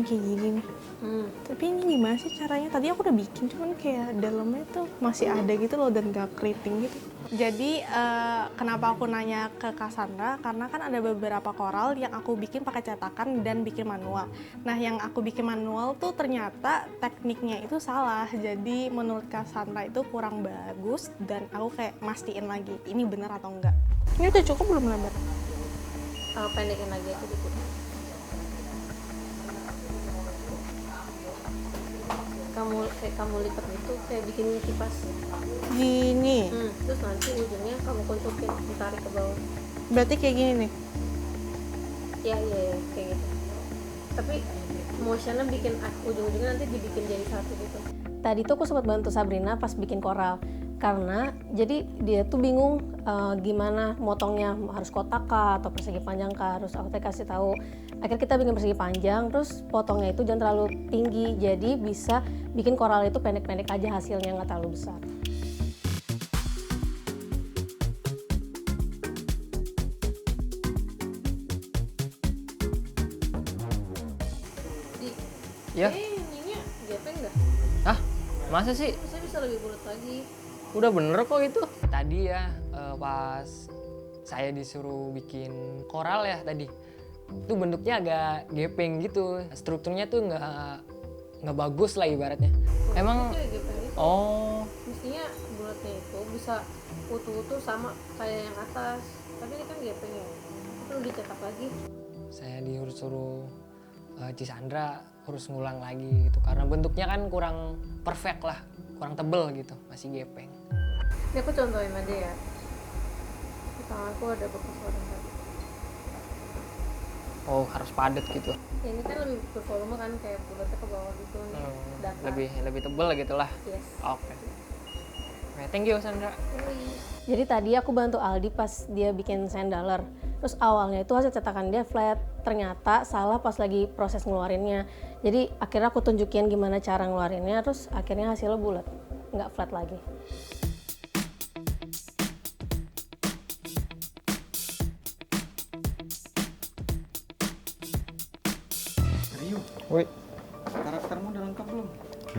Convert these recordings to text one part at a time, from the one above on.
bikin kayak gini nih. Tapi ini gimana sih caranya? Tadi aku udah bikin, cuman kayak dalamnya tuh masih ada gitu loh dan gak keriting gitu. Jadi kenapa aku nanya ke Cassandra? Karena kan ada beberapa koral yang aku bikin pakai cetakan dan bikin manual. Nah yang aku bikin manual tuh ternyata tekniknya itu salah. Jadi menurut Cassandra itu kurang bagus dan aku kayak mastiin lagi ini benar atau enggak. Ini udah cukup belum lebar? Pendekin lagi aja dikit. Kamu lipat gitu kayak bikin kipas Gini. terus nanti ujungnya kamu kuncukin, ditarik ke bawah. Berarti kayak gini nih? Iya kayak gitu, tapi motionnya bikin ujung-ujungnya nanti dibikin jadi satu gitu. Tadi tuh aku sempat bantu Sabrina pas bikin koral karena jadi dia tuh bingung gimana motongnya, harus kotak kah atau persegi panjang kah. Harus aku kasih tahu, akhirnya kita bikin persegi panjang, terus potongnya itu jangan terlalu tinggi, jadi bisa bikin koral itu pendek-pendek aja, hasilnya nggak terlalu besar. Ya. Ininya gepeng nggak? Hah? Masa sih? Saya bisa lebih bulat lagi. Udah bener kok itu. Tadi ya pas saya disuruh bikin koral ya tadi, itu bentuknya agak gepeng gitu. Strukturnya tuh nggak bagus lah ibaratnya. Emang? Itu ya gepeng itu. Oh. Mestinya bulatnya itu bisa utuh-utuh sama kayak yang atas. Tapi ini kan gepeng ya. Itu dicetak lagi. Saya disuruh Cassandra harus ngulang lagi gitu karena bentuknya kan kurang perfect lah, kurang tebel gitu, masih gepeng. Ini aku contohin aja ya. Di tanganku ada bekas warna tadi. Oh, harus padat gitu. Ya, ini kan lebih bervolume kan, kayak bulatnya ke bawah gitu nih. Datar. Lebih tebel gitu lah. Yes. Oke. Thank you Sandra. Jadi tadi aku bantu Aldi pas dia bikin sandaler. Terus awalnya itu hasil cetakan dia flat, ternyata salah pas lagi proses ngeluarinnya. Jadi akhirnya aku tunjukin gimana cara ngeluarinnya, terus akhirnya hasilnya bulat, nggak flat lagi. Rio, Woi, karaktermu udah lengkap belum?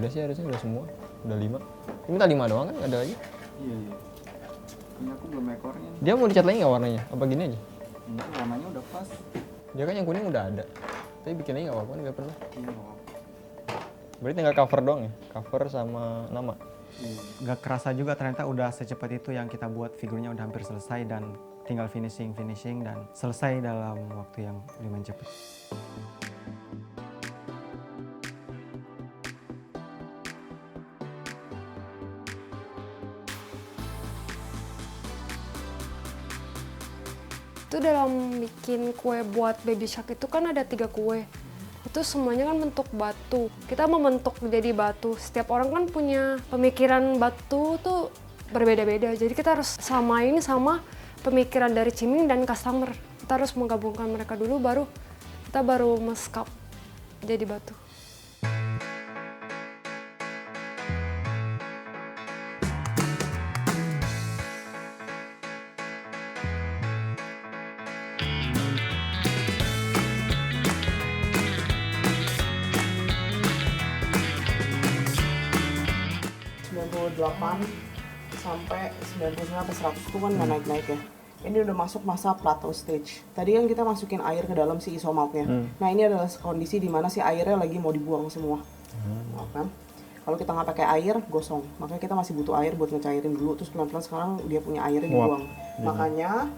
udah sih harusnya udah semua. Udah 5. Ini minta 5 doang kan? Ada lagi? Iya. Punya aku belum ekornya nih. Dia mau dicat lagi nggak warnanya? Apa gini aja? Ini warnanya udah pas. Dia kan yang kuning udah ada. Tapi bikin lagi nggak apa-apa, nggak perlu. Iya, nggak apa-apa. Berarti tinggal cover doang ya? Cover sama nama. Gak kerasa juga ternyata udah secepat itu yang kita buat, figurnya udah hampir selesai dan tinggal finishing dan selesai dalam waktu yang lumayan cepat. Itu dalam bikin kue buat baby shark itu kan ada 3 kue. Itu semuanya kan bentuk batu. Kita membentuk jadi batu. Setiap orang kan punya pemikiran batu tuh berbeda-beda. Jadi kita harus samain sama pemikiran dari Ciming dan customer. Kita harus menggabungkan mereka dulu, kita baru meskap jadi batu. Sampai 99 sampai 100 itu kan nggak naik-naik ya. Ini udah masuk masa plateau stage. Tadi kan kita masukin air ke dalam si isomaltnya. Nah ini adalah kondisi di mana si airnya lagi mau dibuang semua. Nah, kan? Kalau kita nggak pakai air, gosong. Makanya kita masih butuh air buat ngecairin dulu. Terus pelan-pelan sekarang dia punya airnya dibuang. Makanya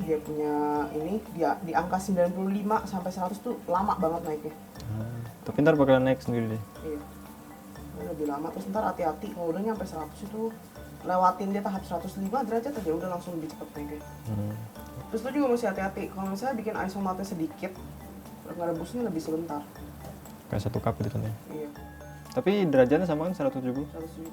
dia punya ini di angka 95 sampai 100 tuh lama banget naiknya. Tapi ntar bakalan naik sendiri deh. Iya. Lebih lama, terus ntar hati-hati kalau udah nyampe 100 itu lewatin dia tahap 105 derajat aja udah langsung lebih cepet naiknya. Terus lu juga mesti hati-hati kalau misalnya bikin isomaltnya sedikit, ngerebusnya lebih sebentar. Kayak 1 cup gitu kan ya. Iya. Tapi derajatnya sama kan 170? 170.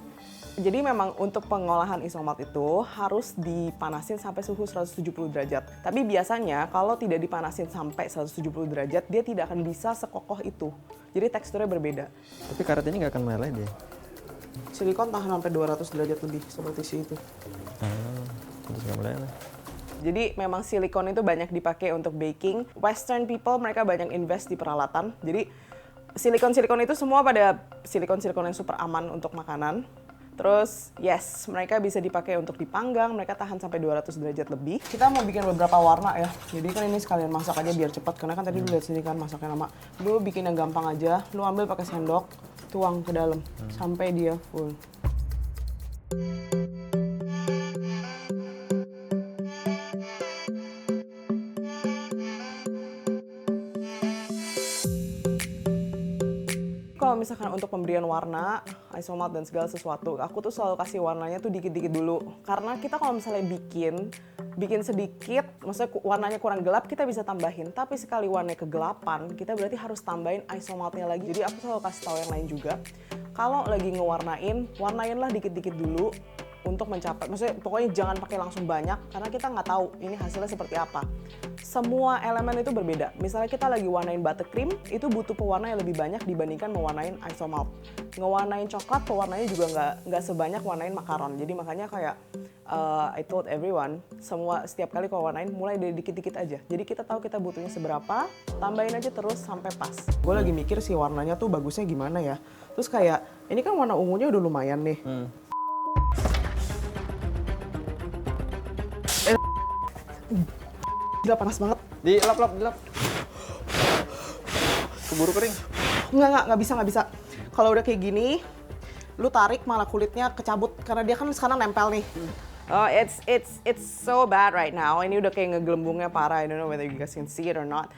Jadi memang untuk pengolahan isomalt itu harus dipanasin sampai suhu 170 derajat. Tapi biasanya kalau tidak dipanasin sampai 170 derajat, dia tidak akan bisa sekokoh itu. Jadi teksturnya berbeda. Tapi karet ini nggak akan meleleh deh. Silikon tahan sampai 200 derajat lebih seperti si itu. Terus nggak meleleh. Jadi memang silikon itu banyak dipakai untuk baking. Western people mereka banyak invest di peralatan. Jadi silikon-silikon itu semua pada silikon-silikon yang super aman untuk makanan. Terus yes, mereka bisa dipakai untuk dipanggang, mereka tahan sampai 200 derajat lebih. Kita mau bikin beberapa warna ya. Jadi kan ini sekalian masak aja biar cepat karena kan tadi lu lihat sini kan masaknya lama. Lu bikin yang gampang aja, lu ambil pakai sendok, tuang ke dalam sampai dia full. Kalau misalkan untuk pemberian warna, isomalt dan segala sesuatu, aku tuh selalu kasih warnanya tuh dikit-dikit dulu. Karena kita kalau misalnya bikin sedikit, maksudnya warnanya kurang gelap, kita bisa tambahin. Tapi sekali warnanya kegelapan, kita berarti harus tambahin isomaltnya lagi. Jadi aku selalu kasih tahu yang lain juga. Kalau lagi ngewarnain, warnainlah dikit-dikit dulu untuk mencapai, maksudnya pokoknya jangan pakai langsung banyak karena kita nggak tahu ini hasilnya seperti apa. Semua elemen itu berbeda. Misalnya kita lagi warnain buttercream, itu butuh pewarna yang lebih banyak dibandingkan mewarnain isomalt. Ngewarnain coklat, pewarnanya juga nggak sebanyak warnain makaron. Jadi makanya kayak I told everyone, setiap kali kalau warnain mulai dari dikit-dikit aja. Jadi kita tahu kita butuhnya seberapa, tambahin aja terus sampai pas. Gue lagi mikir sih warnanya tuh bagusnya gimana ya. Terus kayak, ini kan warna ungunya udah lumayan nih. Gila panas banget. Dilap. Keburu kering. Nggak bisa. Kalau udah kayak gini, lu tarik malah kulitnya kecabut karena dia kan sekarang nempel nih. Oh, it's so bad right now. Ini udah kayak ngegelembungnya parah. I don't know whether you guys can see it or not.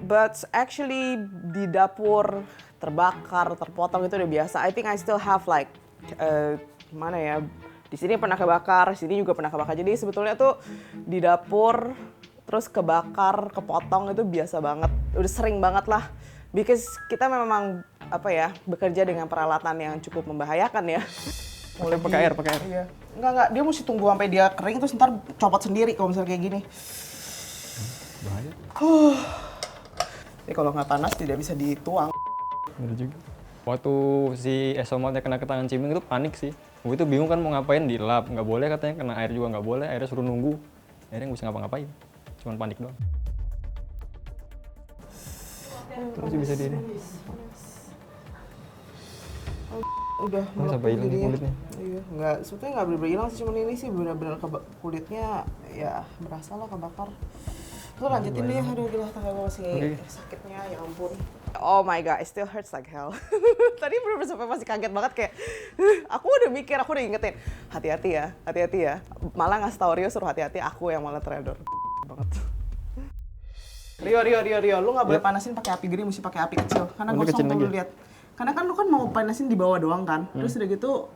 But actually di dapur terbakar, terpotong itu udah biasa. I think I still have like mana ya? Di sini pernah kebakar, sini juga pernah kebakar. Jadi sebetulnya tuh di dapur terus kebakar, kepotong itu biasa banget. Udah sering banget lah. Because kita memang bekerja dengan peralatan yang cukup membahayakan ya. Pakai air. Iya. Enggak, dia mesti tunggu sampai dia kering terus ntar copot sendiri kalau misalnya kayak gini. Bahaya. Jadi kalau nggak panas tidak bisa dituang. Bener juga. Waktu si isomaltnya kena ke tangan Ciming itu panik sih. Gue itu bingung kan mau ngapain, dilap. Nggak boleh katanya, kena air juga nggak boleh. Airnya suruh nunggu. Akhirnya nggak bisa ngapa-ngapain. Cuman panik doang. Terus bisa di ini. Udah sampai hilang nih kulitnya. Iya, sebetulnya nggak bener-bener hilang sih, cuman ini sih benar-benar kulitnya ya berasa lah kebakar. Terus lanjutin deh, aduh gila tangga gue masih sakitnya, ya ampun. Oh my god, it still hurts like hell. Tadi bener-bener sampai masih kaget banget kayak, aku udah mikir, aku udah ingetin, hati-hati ya. Malah ngasih tau Rio suruh hati-hati, aku yang malah teredor banget. Rio, lu nggak boleh panasin pakai api gede, mesti pakai api kecil. Karena gosong tuh lu lihat. Karena kan lu kan mau panasin di bawah doang kan. Terus udah gitu,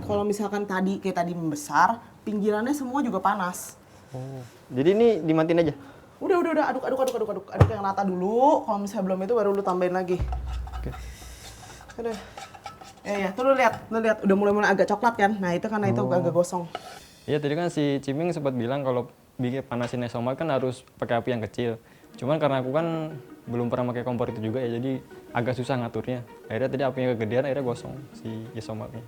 kalau misalkan kayak tadi membesar, pinggirannya semua juga panas. Oh. Jadi ini dimatiin aja? Udah, aduk yang rata dulu. Kalau misalnya belum itu baru lu tambahin lagi. Oke. Udah. Ya, tuh lu lihat, udah mulai agak coklat kan. Nah, itu karena itu agak gosong. Iya, tadi kan si Ciming sempat bilang kalau bikin panasin isomalt kan harus pakai api yang kecil. Cuman karena aku kan belum pernah pakai kompor itu juga ya, jadi agak susah ngaturnya. Akhirnya tadi apinya kegedean, akhirnya gosong si isomaltnya.